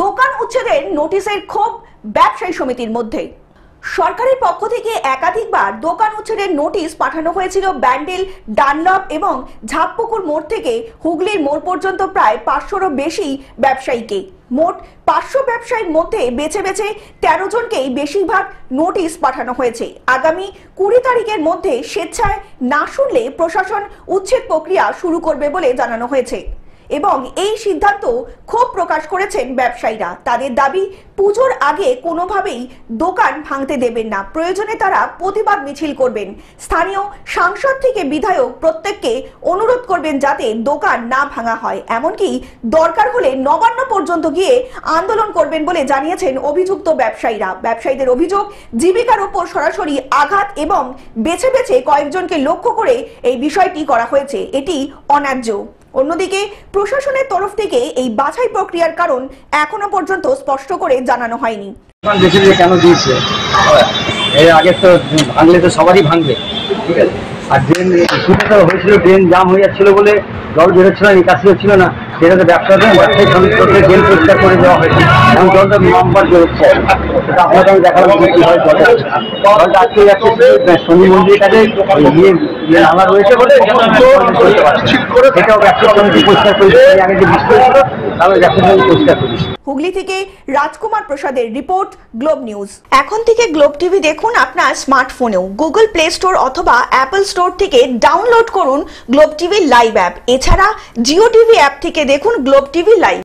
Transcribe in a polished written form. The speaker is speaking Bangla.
দোকান উচ্ছেদের নোটিশের ক্ষোভ ব্যবসায়ী সমিতির মধ্যে। সরকারের পক্ষ থেকে একাধিকবার দোকান উচ্ছেদের নোটিশ পাঠানো হয়েছিল ব্যান্ডেল, ডানলপ এবং ঝাপপুকুর মোড় থেকে হুগলির মোড় পর্যন্ত প্রায় 500-রও বেশি ব্যবসায়ীকে। মোট 500 ব্যবসায়ীর মধ্যে বেছে বেছে 13 জনকেই বেশিরভাগ নোটিশ পাঠানো হয়েছে। আগামী 20 তারিখের মধ্যে স্বেচ্ছায় না শুনলে প্রশাসন উচ্ছেদ প্রক্রিয়া শুরু করবে বলে জানানো হয়েছে এবং এই সিদ্ধান্ত ক্ষোভ প্রকাশ করেছেন ব্যবসায়ীরা। তাদের দাবি, পুজোর আগে কোনোভাবেই দোকান ভাঙতে দেবেন না, প্রয়োজনে তারা প্রতিবাদ মিছিল করবেন। স্থানীয় সাংসদ থেকে বিধায়ক প্রত্যেককে অনুরোধ করবেন যাতে দোকান না ভাঙা হয়, এমনকি দরকার হলে নবান্ন পর্যন্ত গিয়ে আন্দোলন করবেন বলে জানিয়েছেন অভিযুক্ত ব্যবসায়ীরা। ব্যবসায়ীদের অভিযোগ, জীবিকার উপর সরাসরি আঘাত এবং বেছে বেছে কয়েকজনকে লক্ষ্য করে এই বিষয়টি করা হয়েছে, এটি অন্যায্য। অন্যদিকে প্রশাসনের তরফ থেকে এই বাছাই প্রক্রিয়ার কারণ এখনো পর্যন্ত স্পষ্ট করে জানানো হয়নি। কেন দিয়েছে এর আগে তো ভাঙলে তো সবারই ভাঙবে, ঠিক আছে। আর ড্রেন হয়েছিল, ড্রেন জাম হয়ে যাচ্ছিল বলে জল বেরোচ্ছিল না, নিকাশি হচ্ছিল না, সেটাতে ব্যবসায়ী শ্রমিকদের ড্রেন পরিষ্কার করে দেওয়া হয়েছে। এখন জলটা নম্বর বেরোচ্ছে, সেটা আপনাকে আমি দেখালাম কি হয়। জলটা আজকে যাচ্ছে শনি মন্দিরের কাছে নালা রয়েছে বলে সেটাও ব্যবসা সমিতি পরিষ্কার করেছে। আগে যে বৃষ্টি হয়েছিল তাহলে ব্যবসা সমিতি পরিষ্কার করেছে। হুগলি থেকে রাজকুমার প্রসাদের রিপোর্ট, গ্লোব নিউজ। এখন থেকে গ্লোব টিভি দেখুন আপনার স্মার্টফোনেও। গুগল প্লে স্টোর অথবা অ্যাপল স্টোর থেকে ডাউনলোড করুন গ্লোব টিভি লাইভ অ্যাপ। এছাড়া জিও টিভি অ্যাপ থেকে দেখুন গ্লোব টিভি লাইভ।